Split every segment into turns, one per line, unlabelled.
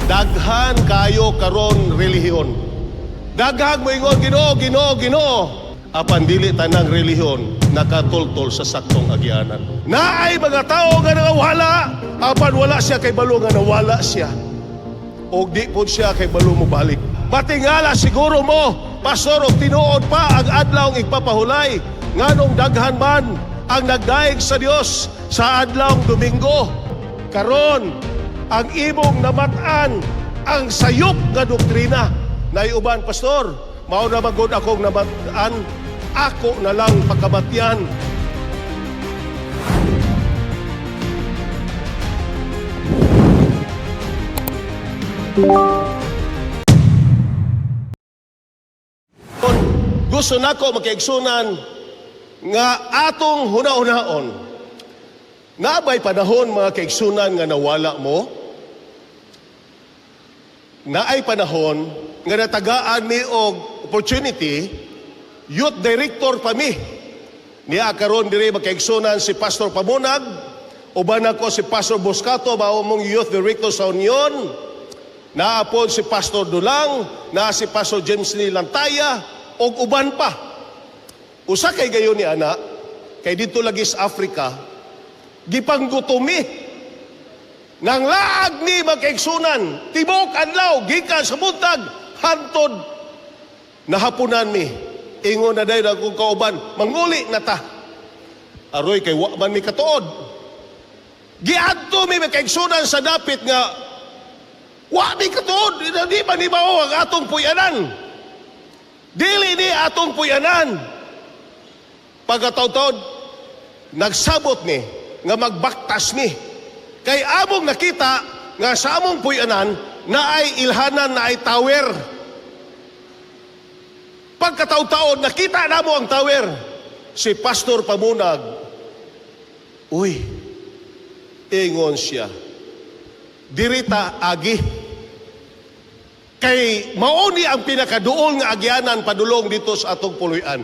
Daghan kayo karon relihiyon. Daghang moingon Ginoo, Ginoo, Ginoo. Apan dili tanang relihiyon nakatultol sa saktong agyanan. Naay mga tao nga nawala, apan wala siya kay balo nga nawala siya. O di po siya kay balo mo balik. Matingala siguro mo, pastor, og tinuod pa ang adlaw ng igpapahulay. Nganong daghan man ang nagdaig sa Dios sa adlaw Domingo. Karon, ang imong namatan ang sayop nga doktrina. Naiuban, pastor, mao na magod akong namatan, ako na lang pagkamatyan. Gusto nako makiigsunan nga atong huna-hunaon. Nabay panahon mga kaigsunan nga nawala mo? Naay panahon nga natagaan mi og opportunity, youth director pa mi. Niya karon diri makaigsunan si Pastor Pamunag, uban ako si Pastor Boscato, mao mong youth director sa Union. Naapon si Pastor Dulang, na si Pastor James Lee Lantaya, og uban pa. Usa kay gayon ni ana, kay dito lagi sa Africa, gipanggutumi nang laag ni makaigsunan, tibok adlaw, gikan sa buntag, hantod, nahapunan mi. Ingon na dayon akong kauban, manguli na ta. Aroy kay wa man mi katuod. Giadto mi makaigsunan sa dapit nga, wa mi katuod, di ba ni mao ang atong puyanan. Dili ni atong puyanan. Pagkataw-taw, nagsabot ni, nga magbaktas ni. Kay among nakita, nga sa among puyanan, na ay ilhanan, na ay tower. Pagkataw-taon, nakita na mo ang tower. Si Pastor Pamunag, uy, ingon siya, dirita agi. Kay mauni ang pinakaduol nga agyanan padulong dito sa atong puluyan.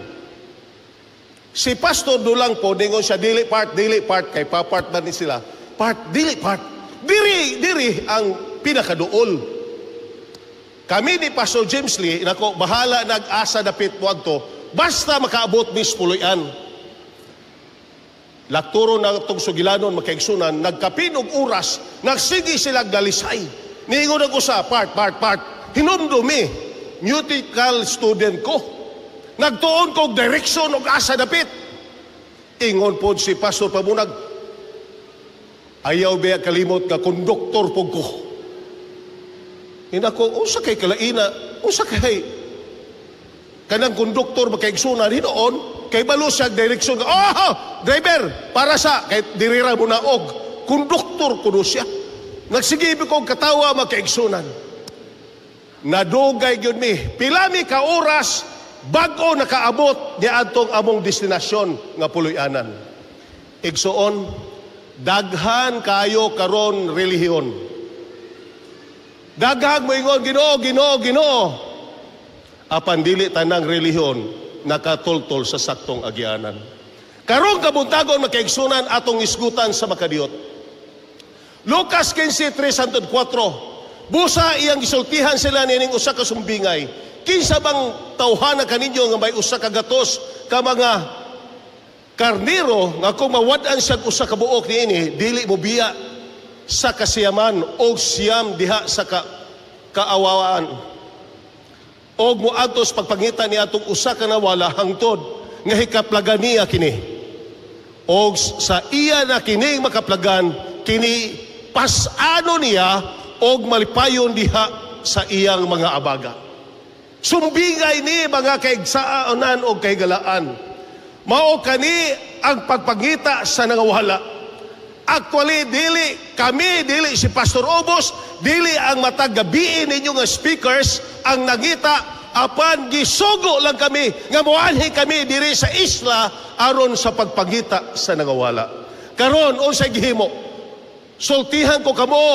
Si Pastor Dulang po, ningon siya, dili part, kay papart na ni sila. Part, dili part. Diri ang pinakaduol. Kami ni Pastor James Lee, nako, bahala nag-asa dapit mo to, basta makaabot mis puluyan. Lakturo na itong sugilanon, makaigsunan, nagkapinog oras, nagsigi silang dalisay. Ningon ako sa part. Hinumdumi, musical student ko. Nagtuon kong direksyon og asa dapit. Ingon po si Pastor Pamunag, ayaw biya kalimot nga konduktor po ko. Hinako, usa kay kalaina, usa kay kanang konduktor makaigsunan, hinoon, kay balo siya direksyon nga, driver, para sa, kay dirira mo na og, konduktor kuno siya. Nagsigibi kong katawa makaigsunan. Nadugay yun mi. Pila mi ka oras bago nakaabot di atong among destinasyon nga puluyanan. Igsuon, daghan kayo karon relihiyon. Daghang moingon Ginoo, Ginoo, Ginoo. Apan dili tanang relihiyon nakatultol sa saktong agyanan. Karong kabuntagon makaigsunan atong isgutan sa makadiyot. Lucas 15:3-4. Busa iyang gisultihan sila nining usa ka sumbingay. Kinsa bang tawhana kaninyo nga may usa ka gatos ka mga karniro nga kung mawad-an siya usa ka buok niini, dili mo biya sa kasiyaman o siyam diha sa kaawawaan. Og moadtos pagpangita ni atong usa ka nawala hangtod nga hikaplagan niya kini. Og sa iya na kining makaplagan, kini pasano niya og malipayon diha sa iyang mga abaga. Sumbingay ni mga kaigsaanan o kaigalaan. Mao kani ang pagpangita sa nangawala. Actually, dili si Pastor Obos, dili ang matag gabiin ninyo nga speakers ang nangita, apan gisugo lang kami, nga moanhi kami diri sa isla aron sa pagpangita sa nangawala. Karon, unsay gihimo? Sultihan ko kamo,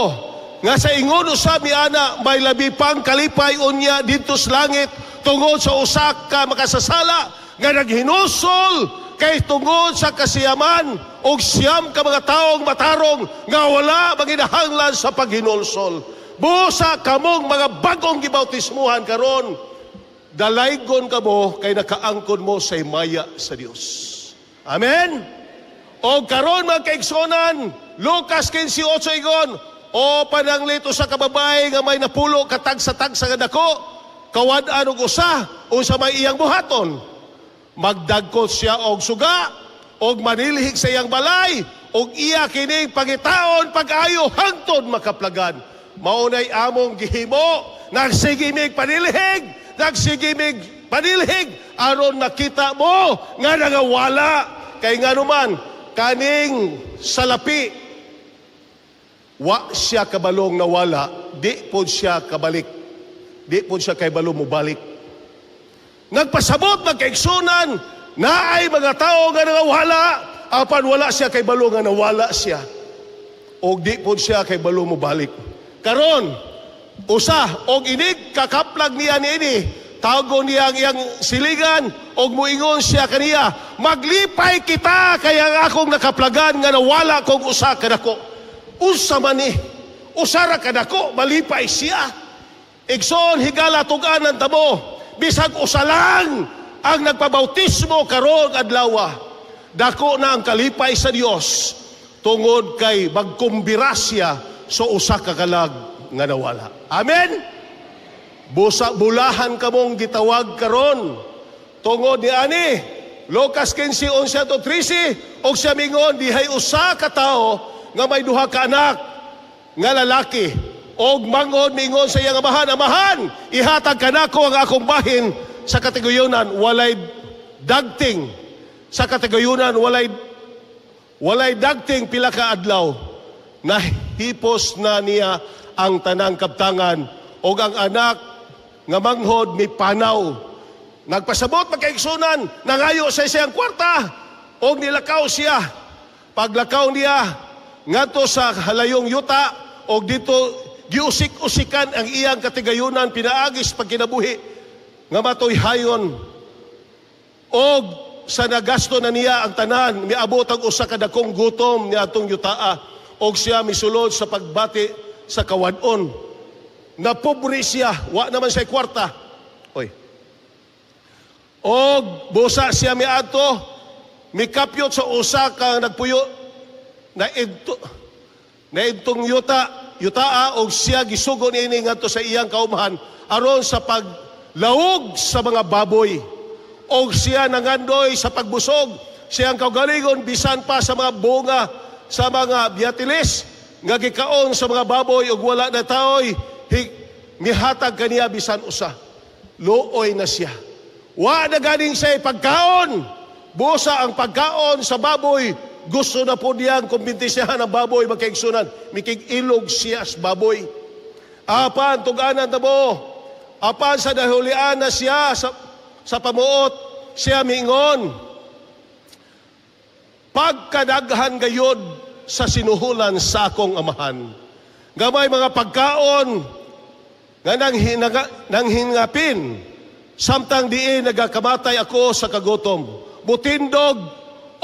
nga sa ingon usab ni ana may labi pang kalipay unya dito sa langit tungod sa usa ka makasasala nga naghinusol kay tungod sa kasiyaman og siyam ka mga taong matarong nga wala manginahanglan sa paghinulsol. Busa kamong mga bagong gibautismuhan karon, dalaygon ka mo kay nakaangkon mo sa himaya sa Dios. Amen? O karon mga kaigsonan, Lucas 15:8 ingon, o pananglito sa kababay nga may napulo katag-sa-tag sa dako, kawad-an og usa unsa may iyang buhaton. Magdagkot siya og suga, og manilhig sa iyang balay, og iya kining pangitaon pag-ayo hangtod makaplagan. Maunay among gihimo, nagsigimig panilhig, aron nakita mo nga nagawala. Kay nga naman, kaning salapi, wa siya kabalong nawala, di po siya kabalik. Di po siya kay balong mubalik. Nagpasabot magkaigsunan na ay mga tao nga nangawala, apan wala siya kay balong nga nawala siya. O di po siya kay balong mubalik. Karon, usa, og inig kakaplag niya niini, tago niya ang iyang siligan, og muingon siya kaniya, maglipay kita kaya akong nakaplagan nga nawala kong usa kadako. Usa man ni, usara kadako, malipay siya. Igsoon higala tuganan tamo, bisag usa lang ang nagpabautismo karong adlaw. Dako na ang kalipay sa Dios tungod kay magkumbirasya sa usa ka kalag nga nawala. Amen. Busa bulahan kamong gitawag karon tungod ni ani Lucas 15:11-13, og siya mingon dihay usa ka tawo nga may duha ka anak nga lalaki, og mangod mingon sa iyang amahan, amahan, ihatag kanako ang akong bahin sa katiguyunan, walay dagting. Sa katiguyunan, walay dagting pila ka adlaw. Nahipos na niya ang tanang kabtangan, og ang anak nga manghod may panaw. Nagpasabot magkaigsunan, nangayo sa isang kwarta, og nilakaw siya. Paglakaw niya, ngadto sa halayong yuta, og dito giusik-usikan ang iyang katigayunan, pinaagis pagkinabuhi nga matoy hayon. Og sa nagasto na niya ang tanan, miabot ang usa ka dakong gutom ni atong yutaa, og siya misulod sa pagbati sa kawadon. Napobre siya, wa naman siya kwarta. Oy. Og busa siya miadto, mikapyot sa usa ka nagpuyo na itong yutaa, og siya gisugon ini ngadto sa iyang kaumahan aron sa paglawog sa mga baboy. Og siya nangandoy sa pagbusog, siyang kaugalingon bisan pa sa mga bunga, sa mga biatilis nga gikaon sa mga baboy, og wala na taoy mihatag kaniya bisan usa. Luoy na siya. Wa na ganing siya pagkaon. Busa ang pagkaon sa baboy, gusto na po niyang kumbintisyahan ang baboy, magkaigsunan. Mikig-ilog siya sa baboy. Apan, tuganan na mo. Apan sa dahulian na siya sa pamuot, siya mingon, pagkadaghan gayod sa sinuhulan sa akong amahan. Gamay mga pagkaon nga nang hingapin, samtang diin nagakamatay ako sa kagutom. Butindog,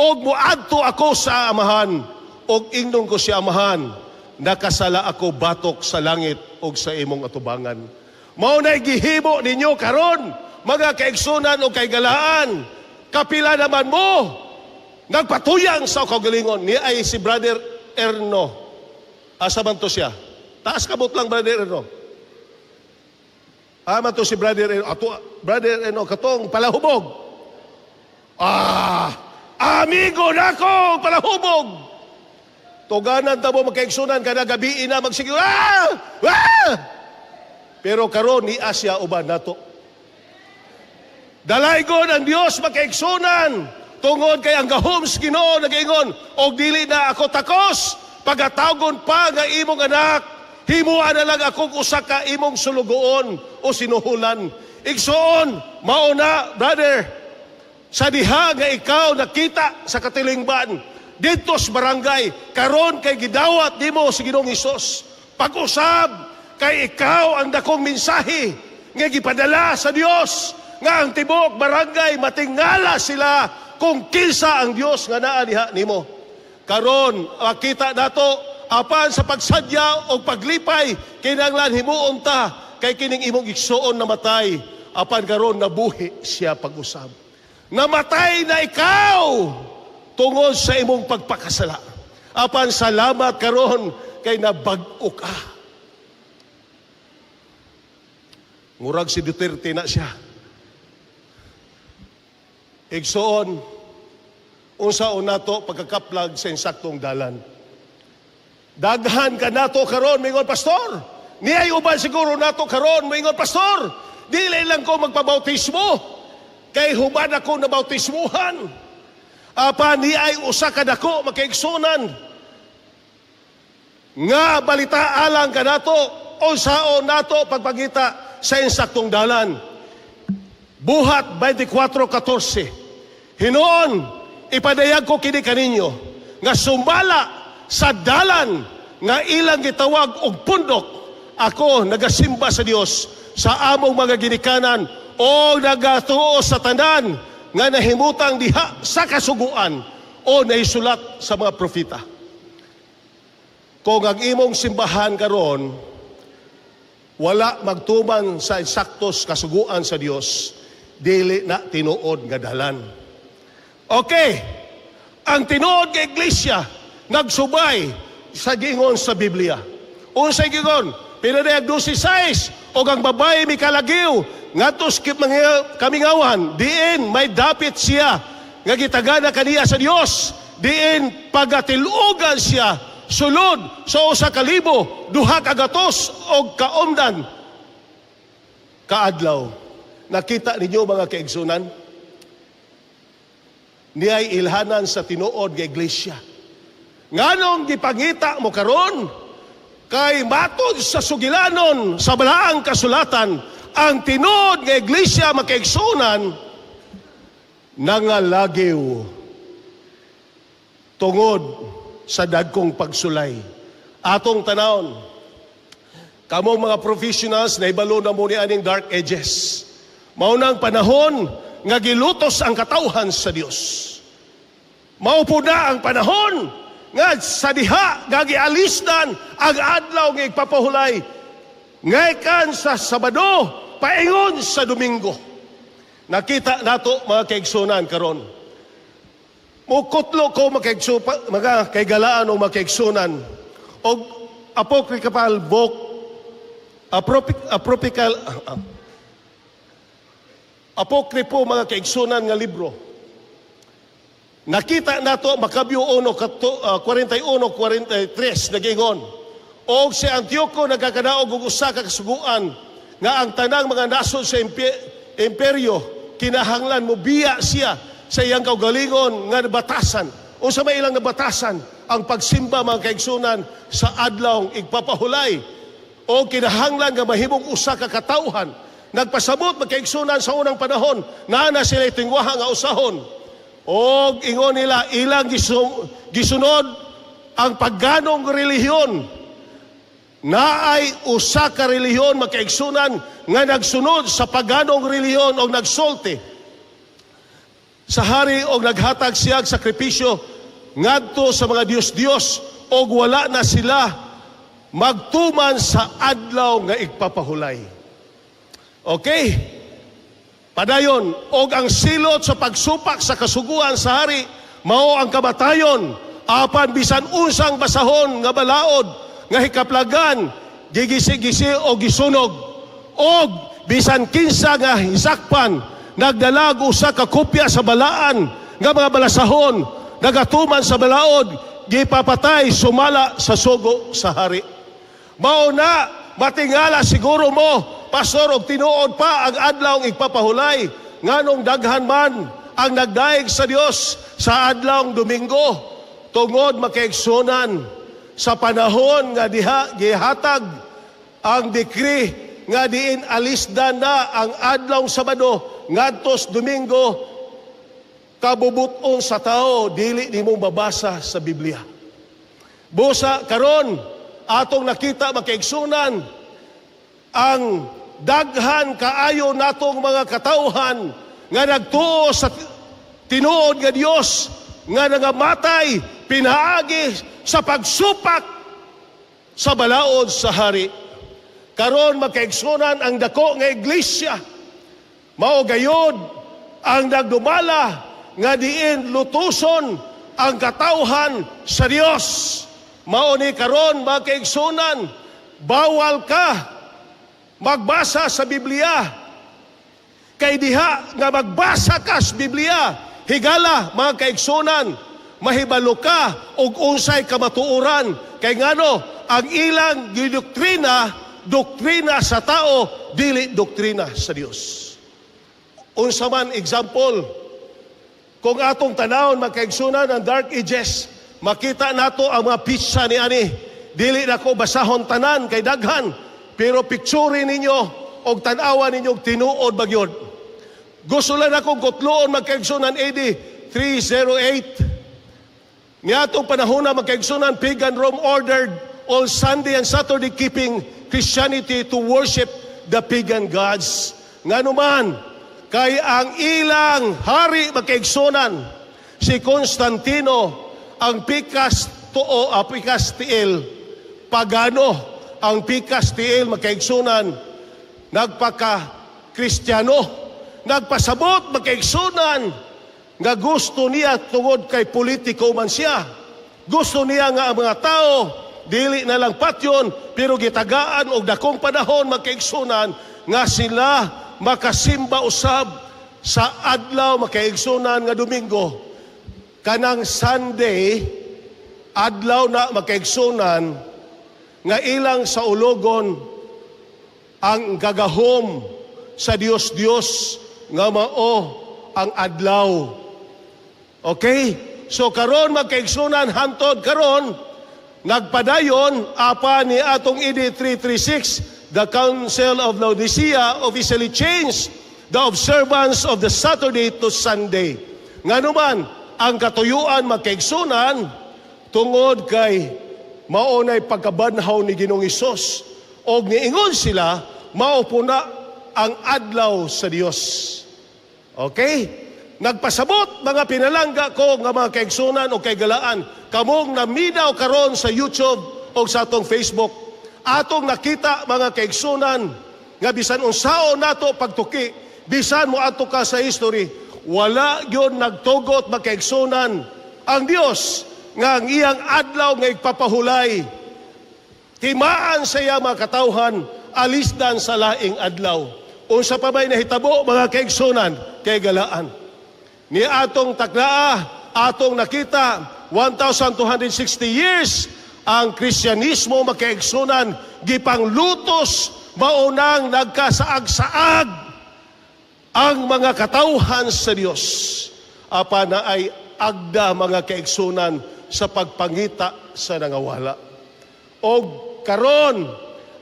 og muadto ako sa amahan, og ingnon ko si amahan, nakasala ako batok sa langit og sa imong atubangan. Mao na'y gihimo ninyo karon, mga kaigsunan o kaigalaan. Kapila naman mo, nagpatuyang sa kaugalingon. Ni ay si Brother Erno. Asa man to siya? Taas kabot lang, Brother Erno. Ama to si Brother Erno. Brother Erno, katong palahubog. Amigo nako, palahubog. Tuganan tamo magkaigsunan kada gabi na magsigil. Pero karon ni Asya uban nato. Dalaygon ang Dios magkaigsunan tungod kay ang gahoms Ginoo nagaingon, og dili na ako takos pagatawgon pa nga imong anak, himuan na lang akong usa ka imong sulugoon o sinuhulan. Igsoon, mao na, brother, sa diha nga ikaw nakita sa katilingban dito sa barangay, karon kay gidawat nimo si Ginoong Hesus. Pag-usab kay ikaw ang dakong mensahe nga gipadala sa Dios, nga ang tibok barangay matingala sila kung kinsa ang Dios nga naa diha nimo. Karon makita nato apan sa pagsadya o paglipay kinahanglan himuon ta kay kining imong igsuon namatay apan karon nabuhi siya pag-usab. Namatay na ikaw tungod sa imong pagpakasala. Apan salamat karon kay nabag-o ka. Murag si Duterte na siya. Igsuon, unsaon nato pagkakaplag sa insaktong dalan. Daghan ka nato karon, mingon pastor. Niyay uban siguro nato karon, mingon pastor. Dili lang ko magpabautismo. Kay human ako na bautismuhan. Apa niyay usa ka dako makaigsunan. Nga balita alang ka nato, unsaon nato pagpangita sa insaktong dalan. Buhat 24:14. Hinoon, ipadayag ko kini kaninyo, nga sumbala sa dalan nga ilang gitawag og pundok, ako nagasimba sa Dios sa among mga ginikanan o nagatuo sa tanan nga nahimutang diha sa kasuguan o naisulat sa mga propeta. Kung ang imong simbahan karon wala magtuman sa insaktos kasuguan sa Dios, dili na tinuod nga dalan. Okay, ang tinuod nga iglesia nagsubay sa gingon sa Biblia. Unsay gingon? Pinadayag 12:6 o ang babae mi kalagiw ngadto mga kamingawan diin may dapit siya nga gitagana kaniya sa Dios, diin pagatilugan siya sulod sa 1,200 og kaomdan kaadlaw. Nakita ninyo mga kaigsunan, niyay ilhanan sa tinuod nga iglesia. Nganong gipangita mo karon kay matod sa sugilanon sa balaang kasulatan, ang tinuod nga iglesia makaigsunan nangalagiw tungod sa dagkong pagsulay. Atong tanawon, kamong mga professionals na ibalo na muni aning dark ages. Maunang panahon nga gilutos ang katawhan sa Dios. Maupo na ang panahon nga sa diha nga gialisdan ang adlaw nga igpapahulay ngaykan sa Sabado paingon sa Domingo. Nakita nato mga kaigsunan karon. Mukutlo ko mga kaigalaan o mga kaigsunan o apocryphal book, apokripo mga kaigsunan nga libro. Nakita nato Makabyo 41:43 nagingon. O si Antioco nagkakadaog og usa ka kasuguan nga ang tanang mga nasod sa imperyo kinahanglan mo biya siya sa iyang kaugalingon nga nabatasan. O sa may ilang nabatasan ang pagsimba mga kaigsunan sa adlaw igpapahulay. O kinahanglan nga mahimong usa ka katawhan. Nagpasabot magkaigsunan sa unang panahon na sila tingwaha nga usahon. O ingon nila ilang gisunod ang pagganong relihiyon. Naay usa ka relihiyon magkaigsunan nga nagsunod sa pagganong relihiyon o nagsulti sa hari o naghatag siyag sakripisyo ngadto sa mga Diyos-Diyos o wala na sila magtuman sa adlaw nga igpapahulay. Okay? Padayon, og ang silot sa pagsupak sa kasuguan sa hari, mao ang kamatayon, apan bisan unsang basahon nga balaod, nga hikaplagan, gigisi-gisi o gisunog, og bisan kinsa nga hisakpan, nagdalag usa ka kopya sa balaan, nga mga balasahon, nagatuman sa balaod, gipapatay, sumala sa sugo sa hari. Mao na, matingala siguro mo, pastor, og tinuod pa ang adlaw ng igpapahulay, nganong daghan man ang nagdaig sa Dios sa adlaw ng Domingo, tungod makaigsunan sa panahon nga diha gihatag ang dekri nga diin alisdan na ang adlaw Sabado ngadtos Domingo, kabubuton sa tao dili nimong babasa sa Biblia. Busa karon atong nakita makaigsunan ang daghan kaayo natong mga katawhan nga nagtuo sa tinuod nga Dios nga nangamatay pinaagi sa pagsupak sa balaod sa hari. Karon makaigsunan ang dako nga iglesia. Mao gayod ang nagdumala nga diin lutuson ang katawhan sa Dios. Mao ni karon makaigsunan, bawal ka magbasa sa Biblia. Kay diha nga magbasa ka sa Biblia, higala mga kaigsunan, mahibalo ka og unsay kamatuoran. Kay ngano ang ilang doktrina sa tao, dili doktrina sa Dios. Unsa man example, kung atong tanawon makaigsunan ang Dark Ages, makita nato ang mga pizza ni ani. Dili na ko basahon tanan kay daghan, pero picture ninyo og tan-awan ninyo tinuod bagyod. Gusto lang akong kutloon magkaigsunan AD 308. Niatong panahon na magkaigsunan, pagan Rome ordered all Sunday and Saturday keeping Christianity to worship the pagan gods. Nganuman, kay ang ilang hari magkaigsunan, si Constantino, ang pikas tiil, pagano, ang pikas tiil magkaigsunan, nagpaka-Kristiyano, nagpasabot magkaigsunan, nga gusto niya tungod kay politiko man siya. Gusto niya nga ang mga tao, dili na lang patyon, pero gitagaan og dakong panahon magkaigsunan, nga sila makasimba usab sa adlaw magkaigsunan nga Domingo. Kanang Sunday, adlaw na magkaigsunan, nga ilang sa ulogon ang gagahom sa Dios nga mao ang adlaw. Okay? So karon magkaigsunan hantod karon nagpadayon apa ni atong ED 336, the Council of Laodicea officially changed the observance of the Saturday to Sunday. Nganuman ang katuyuan magkaigsunan tungod kay maunay pagkabanhaw ni Ginoong Hesus og niingon sila mao puna ang adlaw sa Dios. Okay? Nagpasabot mga pinalangga ko nga mga kaigsunan o kaigalaan, kamong namidaw karon sa YouTube o sa atong Facebook, atong nakita mga kaigsunan nga bisan unsaon nato pagtuki, bisan mo ato ka sa history, wala yun nagtugot mga kaigsunan ang Dios nga ang iyang adlaw nga igpapahulay. Timaan sa iya mga katawhan, alisdan sa laing adlaw. Unsa pa may nahitabo mga kaigsunan kay galaan. Ni atong taklaa, atong nakita 1,260 years ang Kristyanismo makaigsunan gipanglutos maunang nagkasaag-saag ang mga katawhan sa Dios. Apa na ay agda mga kaigsunan sa pagpangita sa nangawala. Og karon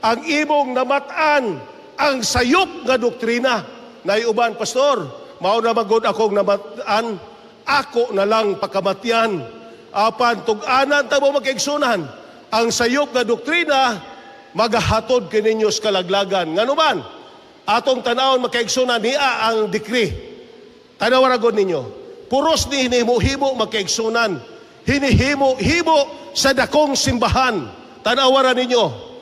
ang imong namatan ang sayop nga doktrina. Naiuban, Pastor, mao na magod akong namatan, ako na lang pakamatyan. Apan, tug-anan ta mo magkaigsunan, ang sayop nga doktrina, magahatod kininyo sa kalaglagan. Nganuman, atong tanawon magkaigsunan, niya ang decree. Tanawaragon ninyo, puros ni hinihimo-himo magkaigsunan, hinihimo-himo sa dakong simbahan. Tanawaran ninyo,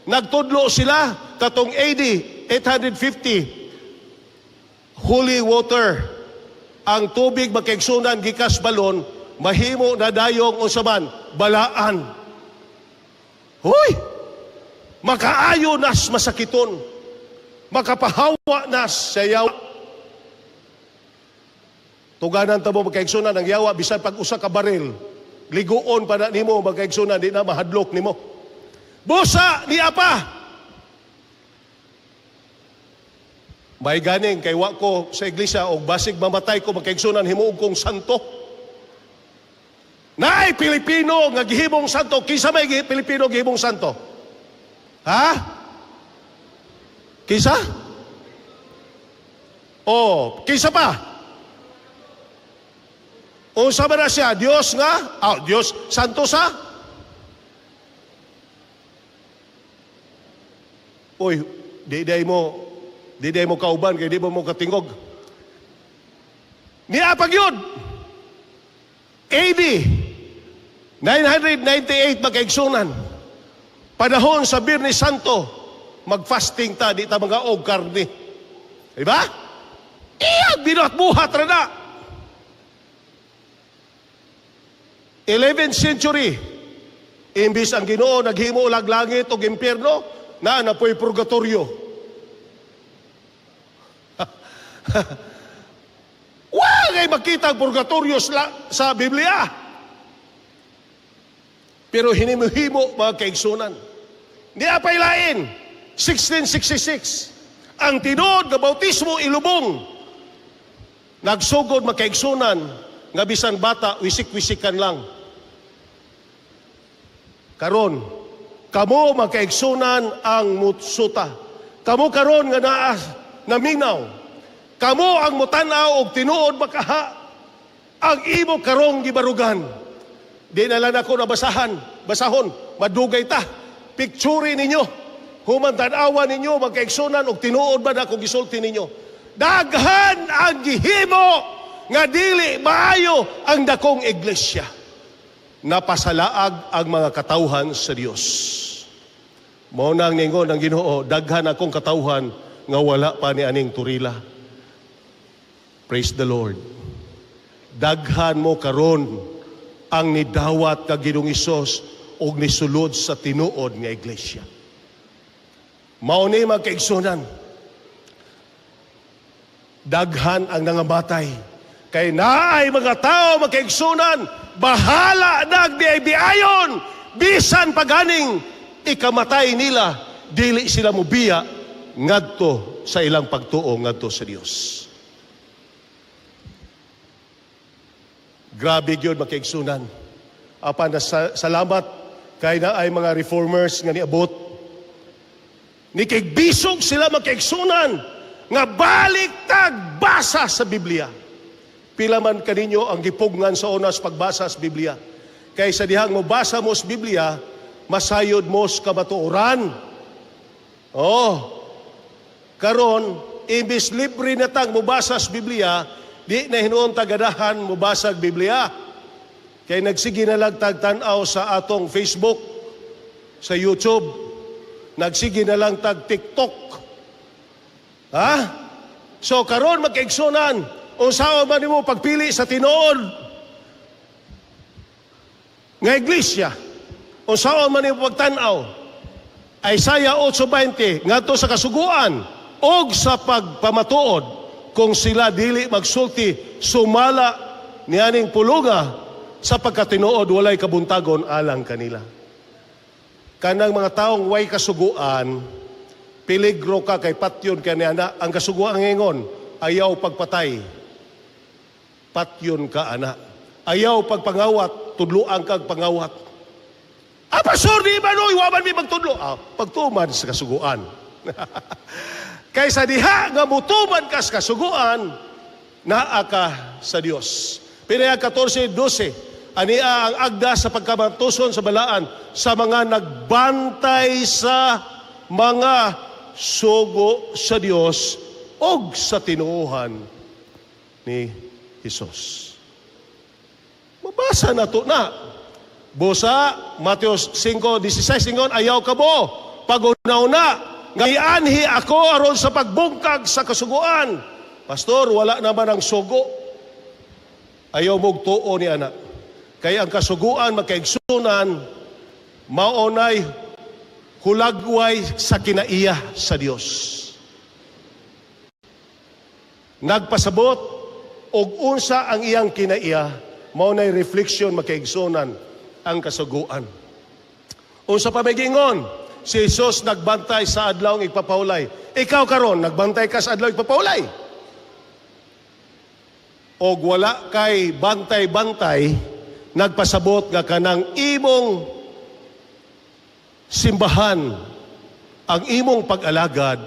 nagtudlo sila katong AD 850, holy water, ang tubig makaigsunan gikas balon, mahimo na dayong unsaman balaan. Hoy! Makaayo nas masakiton, makapahawa nas sa yawa. Tuganan ta mo makaigsunan ang yawa bisan pag usa ka baril, liguon pa na nimo makaigsunan, di na mahadlok nimo. Busa ni apa? May ganing kay wa ko sa iglesia og basig mamatay ko makaigsunan himuog kong santo. Naay Pilipino nga gihimong santo, kisa may Pilipino gihimong santo? Ha? Kisa? Oh, kisa pa? Unsa ba na siya? Dios nga? Dios, santo sa? Uy, di mo kauban, kaya di mo katingog. Niapag yun. AD 998 magkaigsunan. Panahon sa Birnis Santo, mag-fasting ta, di ta mga og karne. Diba? Iyag, binat-buhat ra na. 11th century, imbis ang Ginoo naghimo og langit o impyerno, na po'y purgatorio. Wagay makita ang purgatorio sa Biblia. Pero hinimo-himo mga kaigsunan. Di apay lain, 1666, ang tinuod nga bautismo ilubong, nagsugod mga kaigsunan, nga bisan bata, wisik-wisikan lang. Karon, kamo makaigsunan ang mutsuta. Kamo karon nga naminaw. Kamo ang mutanaw og tinuod makaha. Ang imo karong gibarugan. Di na lang ako basahon, madugay ta. Picture ninyo. Human tan-awan ninyo, makaigsunan og tinuod ba na kung gisulti ninyo. Daghan ang gihimo nga dili maayo ang dakong iglesia. Napasalaag ang mga katawhan sa Dios. Mao nang ningon ang Ginoo, daghan akong katawhan nga wala pa ni aning turila. Praise the Lord. Daghan mo karon ang nidawat ka Ginoong Hesus og nisulod sa tinuod nga iglesia. Mao ni magkaigsunan. Daghan ang nangamatay kay naay mga tao magkaigsunan, bahala nagbiayon bisan paganing ikamatay nila, dili sila mubiya ngadto sa ilang pagtuo ngadto sa Dios. Grabe gyud makaigsunan. Apan salamat kay naay mga reformers nga niabot. Nikigbisog sila makaigsunan nga baliktag basa sa Biblia. Pila man kaninyo ang gipugnan sa unas pagbasa sa Biblia. Kay sa dihang mo basa mo sa Biblia, masayod mo sa kamatuoran. Karon, imbis libre na tang mubasa sa Biblia, di na hinuon tagadahan mubasa sa Biblia. Kay nagsige na lang tagtanaw sa atong Facebook, sa YouTube, nagsige na lang tag TikTok. So karon magkaigsunan, unsaon man nimo pagpili sa tinuod nga iglesia, unsaon man nimo pagtan-aw. Isaiah 8:20 ngadto sa kasuguan og sa pagpamatuod, kung sila dili magsulti sumala nianing pulunga sa pagkatinuod walay kabuntagon alang kanila. Kanang mga taong way kasuguan, peligro ka kay patyon kaniana. Ang kasuguan ngingon, ayaw pagpatay. Patyon ka ana. Ayaw pagpangawat, tudloan kag pangawat. Pastor, di ba no? Iwaman mi magtudlo. Pagtuman sa kasuguan. Kaysa diha nga mutuman ka sa kasuguan, naa ka sa Dios. Pinaya 14:12. Ania ang agda sa pagkamatuson sa balaan sa mga nagbantay sa mga sugo sa Dios og sa tinuuhan ni Hesus. Mabasa na to na. Busa, Mateo 5:16 ingon, ayaw ka mo, pag-una-una, ngayanhi ako aron sa pagbungkag sa kasuguan. Pastor, wala naman ang sugo. Ayaw mong tuo ni anak. Kaya ang kasuguan, magkaigsunan, maunay, hulagway sa kinaiya sa Dios. Nagpasabot, og unsa ang iyang kinaiya, maunay refleksyon magkaigsunan ang kasuguan. Unsa pa may gingon, si Jesus nagbantay sa adlaw ng igpapahulay. Ikaw karon nagbantay ka sa adlaw ng igpapahulay. Og wala kay bantay-bantay, nagpasabot nga kanang imong simbahan, ang imong pag-alagad,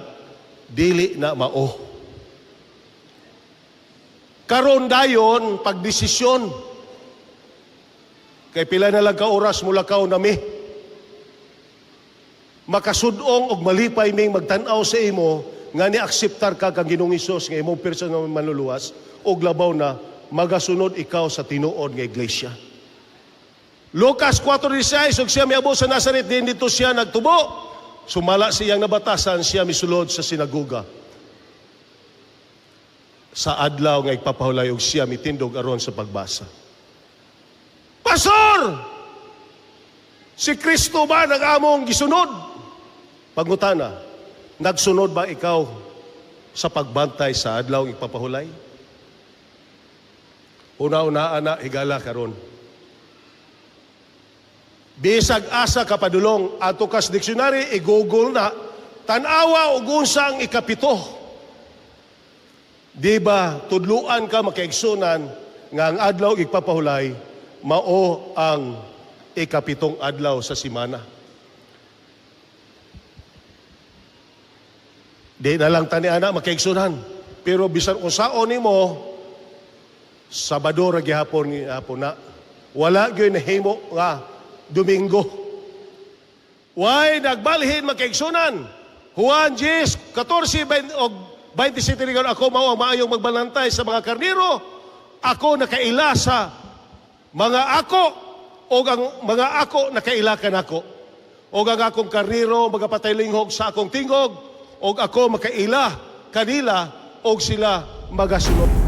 dili na mao. Karon dayon pagdesisyon. Kay pila na lang ka oras mula kaw nami. Makasudong og malipay ming magtan-aw sa imo nga ni-akseptar ka kang Ginoong Hesus nga imong personal manluluwas og labaw na magasunod ikaw sa tinuod nga iglesia. Lucas 4:16, ug siya miabo sa Nazaret, din dito siya nagtubo. Sumala siyang nabatasan, siya misulod sa sinaguga. Sa adlaw nga ipapahulay, ug siya mitindog aron sa pagbasa. Pastor! Si Kristo ba nag-among gisunod? Pangutana, nagsunod ba ikaw sa pagbantay sa adlaw nga ipapahulay? Una-una, ana, higala karon. Bisag asa kapadulong ato kas dictionary i-google na tan-awa ug unsa ang ikapito. Di ba tudluan ka makaigsunan nga ang adlaw igpapahulay mao ang ikapitong adlaw sa semana. Di na lang tani ana makaigsunan. Pero bisan unsaon nimo Sabado ra gihapon ni hapon na wala gyud nahimo nga Domingo. Why nagbalhin makaigsunan? Juan 10:14 og 27 ringon, ako mao ang maayong magbalantay sa mga karniro. Ako nakaila sa mga ako o ang mga ako nakaila kanako. O ang akong karniro magapatay linghog sa akong tingog o ako makaila kanila o sila magasunod.